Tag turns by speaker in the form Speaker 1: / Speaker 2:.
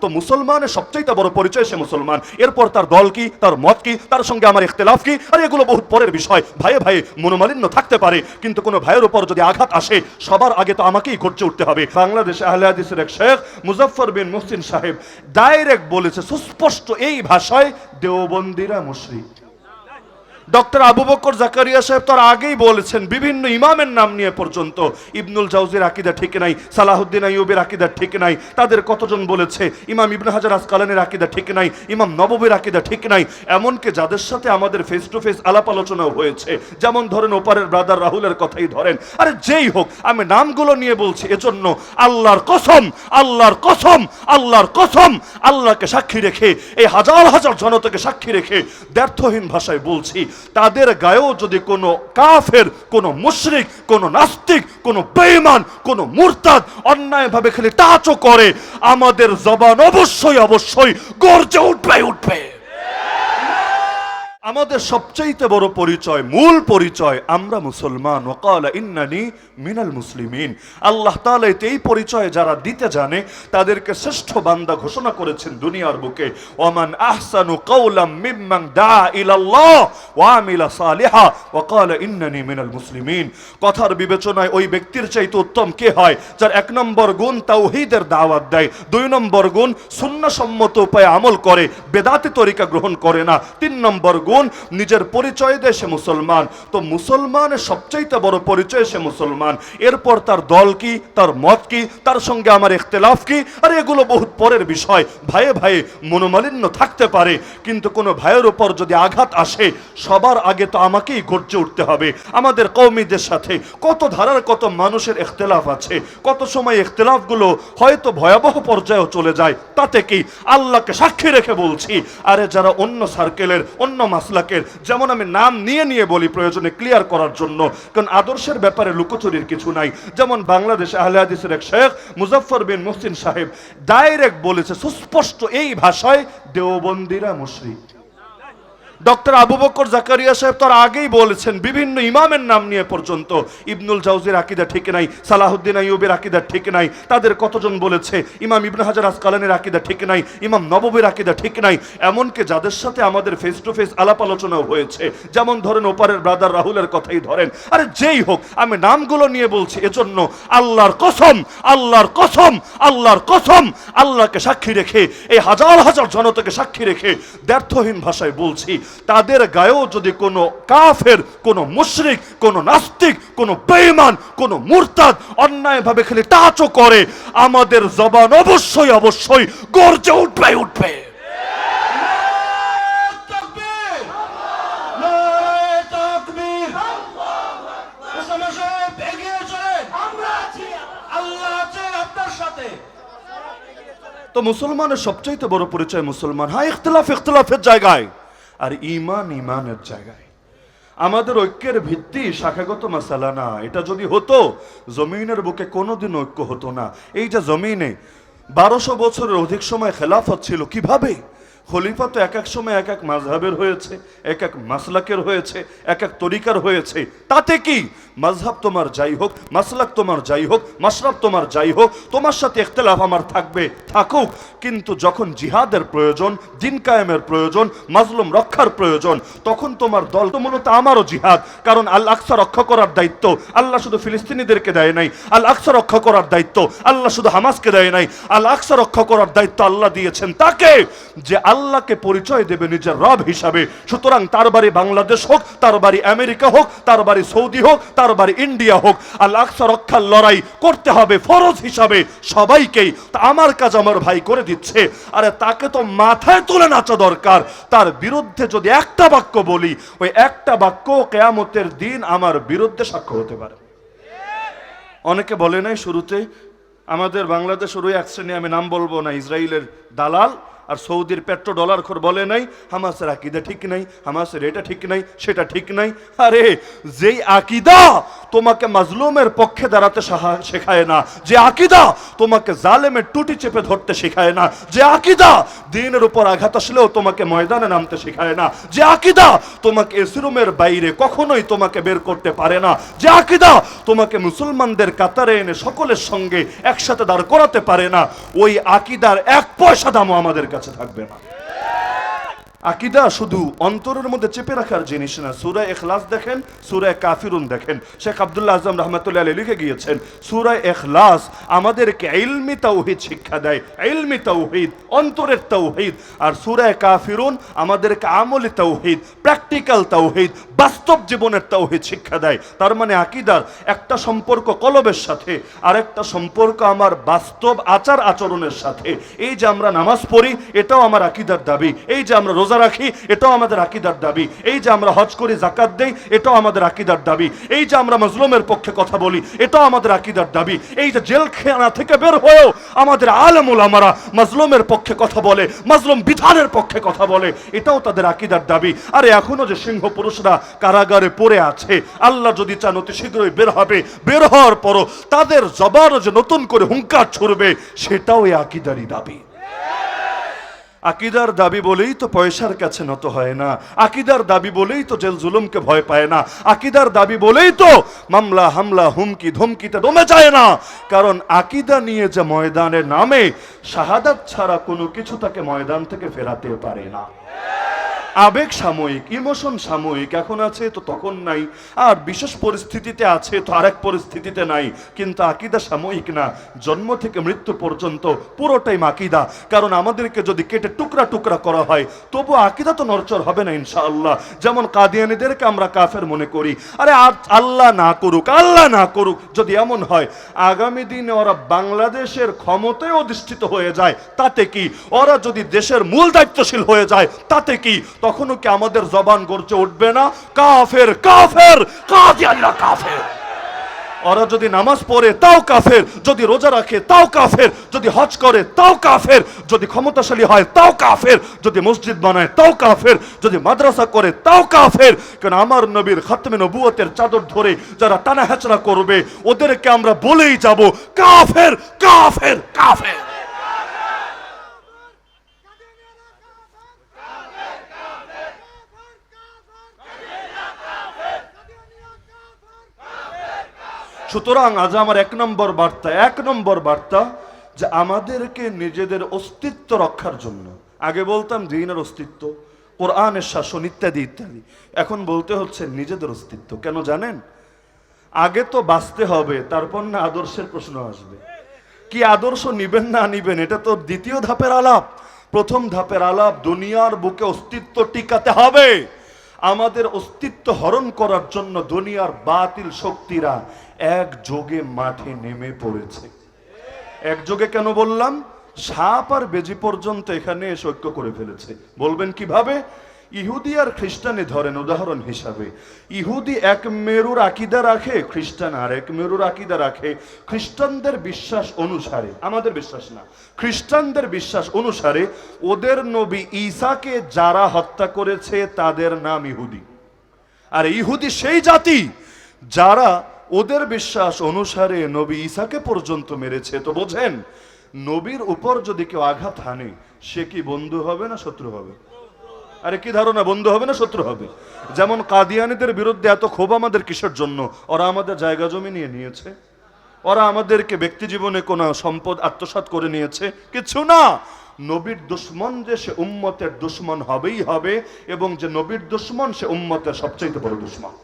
Speaker 1: তো মুসলমানের সবচেয়ে বড় পরিচয় সে মুসলমান, এরপর তার দল কি, তার মত কি, তার সঙ্গে আমার ইখতিলাফ কি, আর এগুলো বহুত পরের বিষয়। ভাইয়ে ভাইয়ে মনোমালিন্য থাকতে পারে, কিন্তু কোনো ভাইয়ের উপর যদি আঘাত আসে সবার আগে তো আমাকেই গর্জে উঠতে হবে। বাংলাদেশে আহলে হাদিসের এক শেখ মুজফফর বিন মুহসিন সাহেব ডাইরেক্ট বলেছে সুস্পষ্ট এই ভাষায়, দেওবন্দিরা মুশরিক। ডক্টর আবু বকর জাকারিয়া সাহেব তার আগেই বলেছেন, বিভিন্ন ইমামের নাম নিয়ে পর্যন্ত, ইবনুল জাওজির আকীদা ঠিক নাই, সালাহুদ্দিন আইয়ুবের আকীদা ঠিক নাই, তাদের কতজন বলেছে, ইমাম ইবনে হাজার আসকালানির আকীদা ঠিক নাই, ইমাম নববীর আকীদা ঠিক নাই, এমনকি যাদের সাথে আমাদের ফেস টু ফেস আলাপ আলোচনাও হয়েছে, যেমন ধরেন ওপারের ব্রাদার রাহুলের কথাই ধরেন, আরে যেই হোক, আমি নামগুলো নিয়ে বলছি এজন্য, আল্লাহর কসম, আল্লাহর কসম, আল্লাহর কসম, আল্লাহকে সাক্ষী রেখে, এই হাজার হাজার জনতাকে সাক্ষী রেখে দ্ব্যর্থহীন ভাষায় বলছি, তাদের গায়েও যদি কোনো কাফের, কোনো মুশরিক, কোনো নাস্তিক, কোনো বেঈমান, কোনো মুরতাদ অন্যায়ভাবে খালি টাচও করে, আমাদের জবান অবশ্যই অবশ্যই গর্জে উঠবে উঠবে। আমাদের সবচাইতে বড় পরিচয়, মূল পরিচয়, আমরা মুসলমান। ওয়াকালা ইন্নানি মিনাল মুসলিমিন। আল্লাহ তাআলা এই পরিচয় যারা দিতে জানে তাদেরকে শ্রেষ্ঠ বান্দা ঘোষণা করেছেন দুনিয়ার বুকে। ওয়ামান আহসানু কাওলাম মিম্মান দা ইলাল্লাহ ওয়া আমিলা সালিহা ওয়াকালা ইন্নানি মিনাল মুসলিমিন। কথার বিবেচনায় ওই ব্যক্তির চাইতে উত্তম কে হয় যার এক নম্বর গুণ তাওহীদের দাওয়াত দেয়, দুই নম্বর গুণ সুন্নাহসম্মত উপায়ে আমল করে, বেদাতি তরিকা গ্রহণ করে না, তিন নম্বর গুণ নিজের পরিচয় দেয় সে মুসলমান। তো মুসলমানের সবচাইতে বড় পরিচয় সে মুসলমান, এরপর তার দল কি, তার মত কি, তার সঙ্গে আমার ইখতিলাফ কি, আর এগুলো বহুত পরের বিষয়। ভাইয়ে ভাইয়ে মনোমালিন্য থাকতে পারে, কিন্তু কোনো ভাইয়ের উপর যদি আঘাত আসে সবার আগে তো আমাকেই গর্জে উঠতে হবে। আমাদের কওমিদের সাথে কত ধারার কত মানুষের ইখতিলাফ আছে, কত সময় ইখতিলাফগুলো হয়তো ভয়াবহ পর্যায়েও চলে যায়, তাতে কি আল্লাহকে সাক্ষী রেখে বলছি, আরে যারা অন্য সার্কেলের, অন্য মাসলাকের, যেমন আমি নাম নিয়ে নিয়ে বলি প্রয়োজনে ক্লিয়ার করার জন্য, কারণ আদর্শের ব্যাপারে লুকোচুরির কিছু নাই, যেমন বাংলাদেশ আহলে হাদিসের এক শেখ মুজফফর বিন মুহসিন সাহেব ডাইরেক্ট বলেছে সুস্পষ্ট এই ভাষায়, দেওবন্দিরা মুশরিক। ডক্টর আবু বকর জাকারিয়া সাহেব তার আগেই বলেছেন, বিভিন্ন ইমামের নাম নিয়ে পর্যন্ত, ইবনুল জাওজির আকীদা ঠিক নাই, সালাহুদ্দিন আইয়ুবের আকীদা ঠিক নাই, তাদের কতজন বলেছে, ইমাম ইবনে হাজার আসকালানির আকীদা ঠিক নাই, ইমাম নববীর আকীদা ঠিক নাই, এমনকি যাদের সাথে আমাদের ফেস টু ফেস আলাপ আলোচনাও হয়েছে, যেমন ধরেন ওপারের ব্রাদার রাহুলের কথাই ধরেন, আরে যেই হোক, আমি নামগুলো নিয়ে বলছি এজন্য, আল্লাহর কসম, আল্লাহর কসম, আল্লাহর কসম, আল্লাহকে সাক্ষী রেখে, এই হাজার হাজার জনতাকে সাক্ষী রেখে দ্ব্যর্থহীন ভাষায় বলছি, তাদের গায়েও যদি কোনো কাফের, কোনো মুশরিক, কোনো নাস্তিক, কোনো বেঈমান, কোনো মুরতাদ অন্যায়ভাবে খালি টাচও করে, আমাদের জবান অবশ্যই অবশ্যই গর্জে উঠবে উঠবে। তো মুসলমানের সবচাইতে বড় পরিচয় মুসলমান। হ্যাঁ, ইখতিলাফ ইখতিলাফের জায়গায়, আর ঈমান ঈমানের জায়গায়। আমাদের ঐক্যের ভিত্তি শাখাগত মাসালা না, এটা যদি হতো জমিনের বুকে কোনোদিন ঐক্য হতো না। এই যে জমিনে 1200 বছরের অধিক সময় খেলাফত ছিল, কিভাবে? খলিফা তো এক এক সময় এক এক মাযহাবের হয়েছে, এক এক মাসলাকের হয়েছে, এক এক তরিকার হয়েছে, তাতে কি? মাযহাব তোমার যাই হোক, মাসলাক তোমার যাই হোক, মাশরাব তোমার যাই হোক, তোমার সাথে ইখতিলাফ আমার থাকবে, থাকুক, কিন্তু যখন জিহাদের প্রয়োজন, দিন কায়েমের প্রয়োজন, মাজলুম রক্ষার প্রয়োজন, তখন তোমার দল তো মূলত আমারও জিহাদ। কারণ আল আকসা রক্ষা করার দায়িত্ব আল্লাহ শুধু ফিলিস্তিনিদেরকে দেয় নাই, আল আকসা রক্ষা করার দায়িত্ব আল্লাহ শুধু হামাসকে দেয় নাই, আল আকসা রক্ষা করার দায়িত্ব আল্লাহ দিয়েছেন তাকে যে আল্লাহকে পরিচয় দেবে নিজের রব হিসাবে। সুতরাং তার বাড়ি বাংলাদেশ হোক, তার বাড়ি আমেরিকা হোক, তার বাড়ি সৌদি হোক, তার বাড়ি ইন্ডিয়া হোক, আল আকসা রক্ষার লড়াই করতে হবে ফরজ হিসাবে সবাইকেই। তা আমার কাজ আমার ভাই করে দিচ্ছে, আরে তাকে তো মাথায় তুলে নাচা দরকার। তার বিরুদ্ধে যদি একটা বাক্য বলি, ওই একটা বাক্য কিয়ামতের দিন আমার বিরুদ্ধে সাক্ষ্য হতে পারে। অনেকে বলে নাই শুরুতে, আমাদের বাংলাদেশের ওই এক শ্রেণী, আমি নাম বলবো না, ইসরায়েলের দালাল আর সৌদির পেট্রো ডলার খোর বলে নাই হামাসের আকীদা ঠিক নাই, হামাসের এটা ঠিক নাই, সেটা ঠিক নাই। আরে যেই আকীদা তোমাকে মাজলুমের পক্ষে দাঁড়াতে শেখায় না, যে আকীদা তোমাকে জালেমের টুটি চেপে ধরতে শেখায় না, যে আকীদা দ্বীনের উপর আঘাত আসলেও তোমাকে ময়দানে নামতে শেখায় না, যে আকীদা তোমাকে এসি রুমের বাইরে কখনোই তোমাকে বের করতে পারে না, যে আকীদা তোমাকে মুসলমানদের কাতারে এনে সকলের সঙ্গে একসাথে দাঁড় করাতে পারে না, ওই আকীদার 1 পয়সা দামও আমাদের কাছে থাকবে না। আকীদা শুধু অন্তরের মধ্যে চেপে রাখার জিনিস না। সূরা ইখলাস দেখেন, সূরা কাফিরুন দেখেন, শেখ আব্দুল্লাহ আজম রাহমাতুল্লাহ আলাইহি লিখে গিয়েছেন, সূরা ইখলাস আমাদেরকে ইলমি তাওহীদ শিক্ষা দেয়, ইলমি তাওহীদ, অন্তরের তাওহীদ। আর সূরা কাফিরুন আমাদেরকে আমলি তাওহীদ, প্র্যাকটিক্যাল তাওহীদ, বাস্তব জীবনের তাওহীদ শিক্ষা দেয়। তার মানে আকীদার একটা সম্পর্ক কলবের সাথে, আরেকটা সম্পর্ক আমার বাস্তব আচার আচরণের সাথে। এই যে আমরা নামাজ পড়ি, এটাও আমার আকীদার দাবি। এই যে আমরা রোজা রাখি, এটাও আমাদের আকীদার দাবি। এই যে আমরা হজ করি, যাকাত দেই, এটাও আমাদের আকীদার দাবি। এই যে আমরা মাজলুমের পক্ষে কথা বলি, এটাও আমাদের আকীদার দাবি। এই যে জেলখানা থেকে বের হয়েও আমাদের আলেম উলামারা মাজলুমের পক্ষে কথা বলে, মাজলুম বিধানের পক্ষে কথা বলে, এটাও তাদের আকীদার দাবি। আরে এখনো যে সিংহ পুরুষরা কারাগারে পড়ে আছে, আল্লাহ যদি চান অতি শীঘ্রই বের হবে, বের হওয়ার পরও তাদের জবানও যে নতুন করে হুঙ্কার ছুড়বে, সেটাও এই আকীদারই দাবি। আকীদার দাবি বলেই তো পয়সার কাছে নত হয় না, আকীদার দাবি বলেই তো জেল জুলুমকে ভয় পায় না, আকীদার দাবি বলেই তো মামলা হামলা হুমকি ধমকিতে দমে যায় না। কারণ আকীদা নিয়ে যে ময়দানে নামে, শাহাদাত ছাড়া কোনো কিছু তাকে ময়দান থেকে ফেরাতে পারে না। আবেগ সাময়িক, ইমোশন সাময়িক, এখন আছে তো তখন নাই, আর বিশেষ পরিস্থিতিতে আছে তো আরেক পরিস্থিতিতে নাই। কিন্তু আকীদা সাময়িক না, জন্ম থেকে মৃত্যু পর্যন্ত পুরোটাই আকীদা। কারণ আমাদেরকে যদি কেটে টুকরা টুকরা করা হয়, তবু আকীদা তো নড়চড় হবে না ইনশাআল্লাহ। যেমন কাদিয়ানীদেরকে আমরা কাফের মনে করি, আরে আল্লাহ না করুক, আল্লাহ না করুক, যদি এমন হয় আগামী দিনে ওরা বাংলাদেশের ক্ষমতায় অধিষ্ঠিত হয়ে যায়, তাতে কি? ওরা যদি দেশের মূল দায়িত্বশীল হয়ে যায়, তাতে কি? তখনও কি আমাদের জবান গর্জে উঠবে না কাফের কাফের কাদিয়ানীরা কাফের? ওরা যদি নামাজ পড়ে তাও কাফের, যদি রোজা রাখে তাও কাফের, যদি হজ করে তাও কাফের, যদি ক্ষমতাশালী হয় তাও কাফের, যদি মসজিদ বানায় তাও কাফের, যদি মাদ্রাসা করে তাও কাফের। কারণ আমার নবীর খাতমে নবুয়তের চাদর ধরে যারা টানা হেচড়া করবে, ওদেরকে আমরা বলেই যাব কাফের কাফের কাফের। সুতরাং আজ আমার 1 নম্বর বার্তা যে আমাদেরকে নিজেদের অস্তিত্ব রক্ষার জন্য, আগে বলতাম দ্বীনের অস্তিত্ব, কোরআনের শাসন ইত্যাদি ইত্যাদি, এখন বলতে হচ্ছে নিজেদের অস্তিত্ব। কেন জানেন? আগে তো বাঁচতে হবে, তারপর না আদর্শের প্রশ্ন আসবে। কি আদর্শ নিবেন না নিবেন, এটা তো দ্বিতীয় ধাপের আলাপ। প্রথম ধাপের আলাপ, দুনিয়ার বুকে অস্তিত্ব টিকাতে হবে। আমাদের অস্তিত্ব হরণ করার জন্য দুনিয়ার বাতিল শক্তিরা একযোগে মাঠে নেমে পড়েছে। একযোগে কেন বললাম? সাপ আর বেজি পর্যন্ত এখানে এসে ঐক্য করে ফেলেছে। বলবেন কিভাবে? ইহুদি আর খ্রিস্টানে ধরেন উদাহরণ হিসাবে, ইহুদি এক মেরুর আকীদা রাখে, খ্রিস্টান আর এক মেরুর আকীদা রাখে। খ্রিস্টানদের বিশ্বাস অনুসারে, আমাদের বিশ্বাস না, খ্রিস্টানদের বিশ্বাস অনুসারে ওদের নবী ঈসাকে যারা হত্যা করেছে তাদের নাম ইহুদি। আর ইহুদি সেই জাতি যারা ওদের বিশ্বাস অনুসারে নবী ঈসাকে পর্যন্ত মেরেছে। তো বোঝেন, নবীর উপর যদি কেউ আঘাত হানে, সে কি বন্ধু হবে না শত্রু হবে? আরে কি ধারণা, বন্ধু হবে না শত্রু হবে? যেমন কাদিয়ানীদের বিরুদ্ধে এত ক্ষোভ আমাদের কিসের জন্য? ওরা আমাদের জায়গা জমি নিয়ে নিয়েছে, ওরা আমাদেরকে ব্যক্তি জীবনে কোনো সম্পদ আত্মসাৎ করে নিয়েছে, কিছু না। নবীর দুশ্মন যে সে উম্মতের দুশ্মন হবেই হবে, এবং যে নবীর দুশ্মন সে উম্মতের সবচেয়ে বড় দুশ্মন।